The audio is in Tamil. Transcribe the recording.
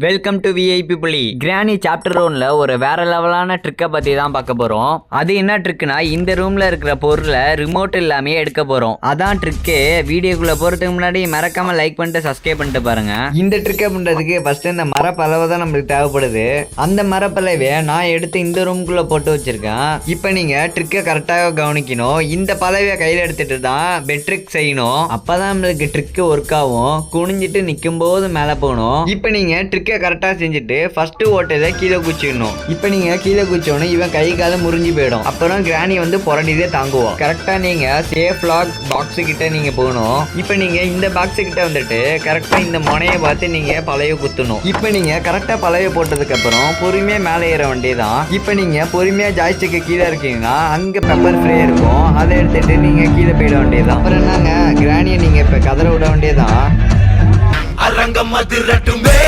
வெல்கம் டு விஐபி புலி. கிராணி சாப்டர் 1ல ஒரு வேற லெவலான ட்ரிக்கை பத்தி தான் பார்க்க போறோம். அது என்ன ட்ரிக்னா, இந்த ரூம்ல இருக்கிற பொருளை ரிமோட் இல்லாமே எடுக்க போறோம். அதான் ட்ரிக்கு. வீடியோக்குள்ள போறதுக்கு முன்னாடி மறக்காம லைக் பண்ணிட்டு சப்ஸ்கிரைப் பண்ணிட்டு பாருங்க. இந்த ட்ரிக்கை பண்றதுக்கு ஃபர்ஸ்ட் இந்த மரப்பலவை தான் நம்மளுக்கு தேவைப்படுது. அந்த மரப்பலவை நான் எடுத்து இந்த ரூம்குள்ள போட்டு வச்சிருக்கேன். இப்போ நீங்க ட்ரிக்கை கரெக்டாக கவனிக்கணும். இந்த பலவையை கையில எடுத்துட்டு தான் பெட் ட்ரிக் செய்யணும். அப்பதான் நம்மளுக்கு ட்ரிக்கு ஒர்க் ஆகும். குனிஞ்சிட்டு நிற்கும் போது மேலே போகணும். இப்போ நீங்க ட்ரிக்கை கரெக்டாக செஞ்சுட்டு ஃபர்ஸ்ட் ஓட்டதை கீழே குச்சிடணும். இப்போ நீங்க கீழே குச்சோன்னு இவன் கை கால முறிஞ்சு போயிடும். அப்புறம் கிராணி வந்து புரண்டிதே தாங்குவோம். கரெக்டா நீங்க சேஃப் லாக் பாக்ஸ் கிட்ட நீங்க போகணும். இப்போ நீங்க இந்த பாக்ஸ் கிட்ட வந்துட்டு கரெக்டா இந்த முனையை பார்த்து நீங்க பழைய குத்தணும். இப்போ நீங்க கரெக்டா பழைய போட்டதுக்கு அப்புறம் பொறுமையா மேலே ஏற வேண்டியதான். இப்போ நீங்க பொறுமையா ஜாய்ஸ்டிக்கு கீழே இருக்கீங்கன்னா அங்க பெப்பர் ஃப்ரே இருக்கும். அதை எடுத்துட்டு நீங்க கீழே போயிட வேண்டியதான். அப்புறம் என்னங்க, கிராணியை நீங்க இப்ப கதற விட வேண்டியதான். அரங்கம் அதிரட்டுமே.